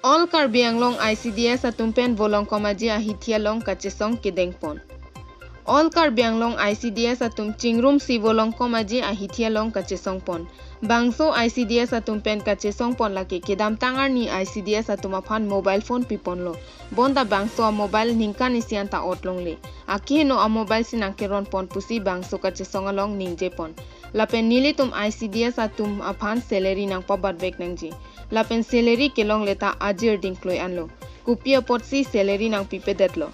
All Karbi Anglong ICDS atumpen volong komaji ahithialong kachesong kedengpon. All Karbi Anglong ICDS atum chingrum si volong komaji ahithialong kachesong pon. Bangso ICDS atumpen kachesong pon laki kedam tangar ni ICDS atumaphan mobile phone pipon lo. Bonda bangso a mobile ningkan isianta otlong le. Akino a mobile sinangkeron pon pusi bangso kachesong along ningje pon. Lapen nili tum ICDS atum aphan salary nang pabat bek nangji. Lapen salary kelong leta ajir dinkloi anlo. Kupia potsi salary nang pipe detlo.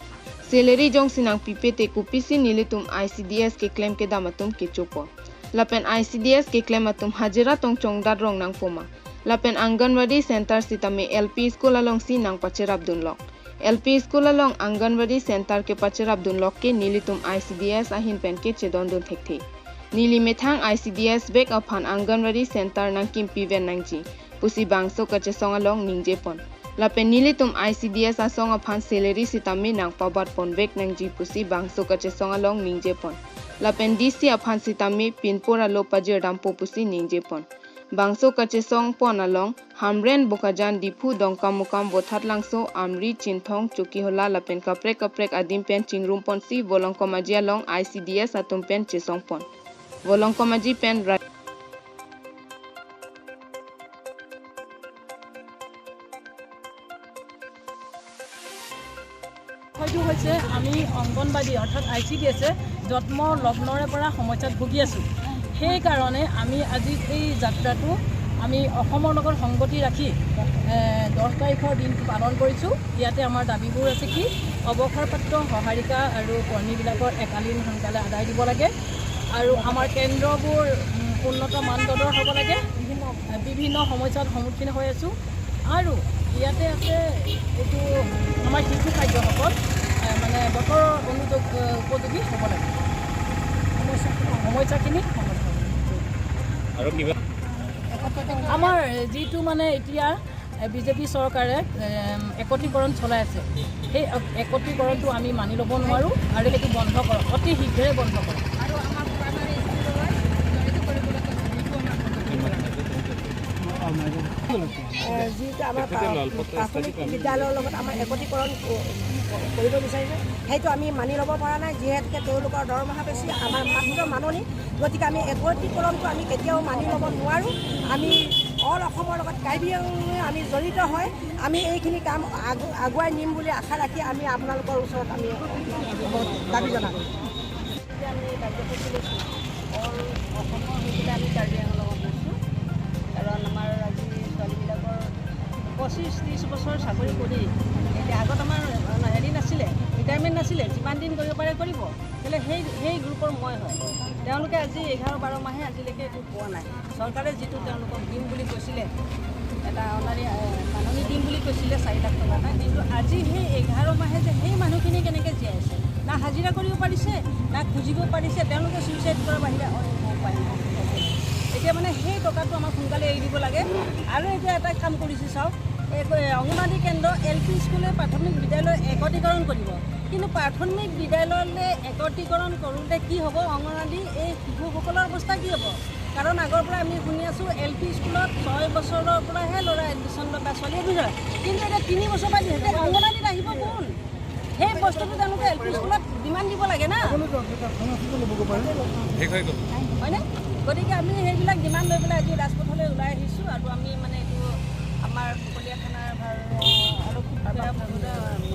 Salary jong sinang pipe te kupisi nili tum ICDS ke claim ke damatum ke chupo. Lapen ICDS ke claim atum hajira tong chongdar rong nang poma. Lapen Anganwadi center sitame LP school along si nang pacherap dunlok. LP school along Anganwadi center ke pacherap dunlok ke nili tum ICDS ahin pen ke chedon dun thekthi. Nili methang ICDS back upon Anganwadi center nang kimpi ven nangji. Pusi bangso kachesong along ningje pon. Lapen nili tum ICDS asong upon salary sitame nang pabat pon back nangji pusi bangso kachesong along ningje pon. Lapen DC upon sitame pinpora lo pajir dampo pusi ningje pon. Bangso kachesong pon along hamren bokajan dipu dongkam mukam bothat langso amri chinthong chukihola lapen kaprek adim pen chingrum pon si volong komaji along ICDS atum pen chesong pon. Volong komaji pen হয়তো হৈছে আমি অংগনবাদী অৰ্থাৎ ICDS জন্ম লগ্নৰে পৰা সমস্যাত ভুগি আছোঁ সেই কাৰণে আমি আজি এই যাত্ৰাটো আমি অসমৰ লগত সংগতি ৰাখি 10 তাৰিখৰ দিনটো পালন কৰিছোঁ ইয়াতে আমাৰ দাবীবোৰ আছে কি অৱসৰপ্ৰাপ্ত সহায়িকা আৰু কৰ্মীবিলাকৰ একালীন সোনকালে আদায় দিব লাগে আৰু আমাৰ কেন্দ্ৰবোৰ উন্নত মানদণ্ডৰ হ'ব লাগে বিভিন্ন সমস্যাৰ সন্মুখীন হৈ আছোঁ আৰু ইয়াতে আছে এইটো আমাৰ শিশু খাদ্যসকল মানে বতৰ উপযোগী হ'ব লাগে সমস্যাখিনি আৰু কিবা আমাৰ যিটো মানে এতিয়া বিজেপি চৰকাৰে একত্ৰীকৰণ চলাই আছে সেই একত্ৰীকৰণটো আমি মানি ল'ব নোৱাৰোঁ আৰু সেইটো বন্ধ কৰক অতি শীঘ্ৰে বন্ধ কৰক আৰু আমাৰ প্ৰাইমাৰী স্কুলৰ জড়িত কৰিবলৈ যিটো আমাৰ প্ৰাথমিক বিদ্যালয়ৰ লগত আমাৰ একত্ৰীকৰণ কৰিব বিচাৰিছে সেইটো আমি মানি ল'ব পৰা নাই যিহেতুকে তেওঁলোকৰ দৰমহা বেছি আমাৰ মাত্ৰ মাননি গতিকে আমি একত্ৰীকৰণটো আমি কেতিয়াও মানি ল'ব নোৱাৰোঁ আমি অল অসমৰ লগত কাৰ্বি আংলঙে আমি জড়িত হয় আমি এইখিনি কাম আগুৱাই নিম বুলি আশা ৰাখি আমি আপোনালোকৰ ওচৰত আমি দাবী জনালোঁ আমি কাৰ্যসূচী লৈছোঁ অল অসমৰ হৈ আমি কাৰ্বি আংলঙত লৈছোঁ কাৰণ আমাৰ আজি ছোৱালীবিলাকৰ 25-30 বছৰ চাকৰি কৰি এতিয়া আগত আমাৰ হেৰি নাছিলে ৰিটায়াৰমেণ্ট নাছিলে যিমান দিন কৰিব পাৰে কৰিব কেলৈ সেই গ্ৰুপৰ মই হয় তেওঁলোকে আজি 11-12 মাহে আজিলৈকে এইটো পোৱা নাই চৰকাৰে যিটো তেওঁলোকক দিম বুলি কৈছিলে এটা অনাৰী মাননি দিম বুলি কৈছিলে 4 লাখ টকা নাই কিন্তু আজি সেই 11 মাহে যে সেই মানুহখিনি কেনেকৈ জীয়াই আছে না হাজিৰা কৰিব পাৰিছে না খুজিব পাৰিছে তেওঁলোকে ছুইচাইড কৰাৰ বাহিৰে উপায় নাই এতিয়া মানে সেই টকাটো আমাক সোনকালে এৰি দিব লাগে আৰু এতিয়া এটা কাম কৰিছে চাওক অংগনবাদী কেন্দ্ৰ LP স্কুলে প্ৰাথমিক বিদ্যালয় একত্ৰীকৰণ কৰিব কিন্তু প্ৰাথমিক বিদ্যালয়লৈ একত্ৰীকৰণ কৰোঁতে কি হ'ব অংগনবাদী এই শিশুসকলৰ অৱস্থা কি হ'ব কাৰণ আগৰ পৰা আমি শুনি আছোঁ LP স্কুলত 6 বছৰৰ পৰাহে ল'ৰা এডমিশ্যন লয় বা ছোৱালী এডমিশ্যন লয় কিন্তু এতিয়া 3 বছৰ পৰা যিহেতু অংগনবাদীত আহিব কোন সেই বস্তুটো তেওঁলোকে LP স্কুলত ডিমাণ্ড দিব লাগে না হয়নে গতিকে আমি সেইবিলাক ডিমাণ্ড লৈ পেলাই আজি ৰাজপথলৈ ওলাই আহিছোঁ আৰু আমি মানে এইটো আমাৰ সকলীয়া থানাৰ আৰক্ষী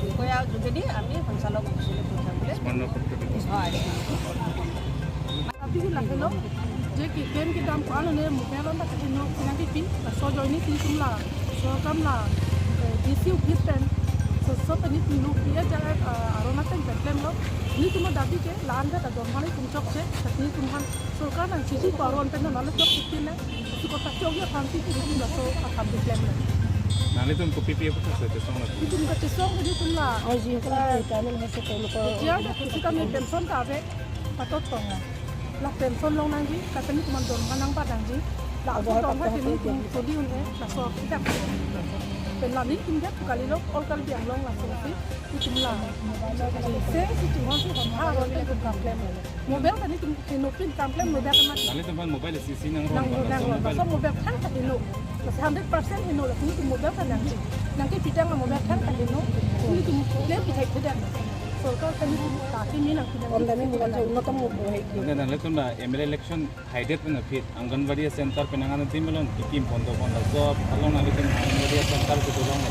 বিষয়াৰ যোগেদি আমি সঞ্চালক পঠিয়াবলৈ হয় जे कि केम के दाम पाल ने मुकेलन तक नो नाकी पि सो जोइनी ति तुमला सो कमला डीसी ऑफिस पेन सो तनी नो पिया जगह आरोना तक बेटलेम लो नि तुम दाबी के लान का दोनमाने तुम चक से तनी तुमहान सरकार ना चिजी पारोन पेन नाले चक किने तो को तचोगिया फांसी की तुम लसो काम बेटलेम नाले तुम को पीपीए को से सोंग तुम का चसों नि तुमला और जिनका रिटायरमेंट है तो लोग या किसी का में पेंशन का है पतो तो la pension long nangji katani kuman don manang padangji la don ha tini kum sodi unhe la so kita pen la ni kinja kali lo all kal biang long la so si tumla se si tumon si ha ro le ko complain mobile tani tum no pin complain mobile kana नाले तुम mobile CC नंग so mobile kan tadi lo 100% ino lah ini modal kan nanti kita nggak modal kan kan ino ini tuh dia bisa tidak सरकार कहीं ताकि नहीं लगती है আমদানি মোবাইল উন্নত মানে নালে তোমরা এমএলএ ইলেকশন হাইডেট না ফিট অঙ্গনবাড়ি সেন্টার পেনাগানা দিমলন কিম বন্ধ বন্ধ সব ভালো নালে তুমি অঙ্গনবাড়ি সেন্টার কো দলাম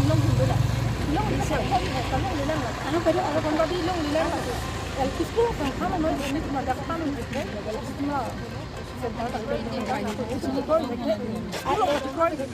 long hidup long bisa kalau hilang lah karena pada orang kembali long hilang lah el kisku kan kalau mau ini cuma dak kan itu semua sebentar tak ada itu semua kalau itu kalau itu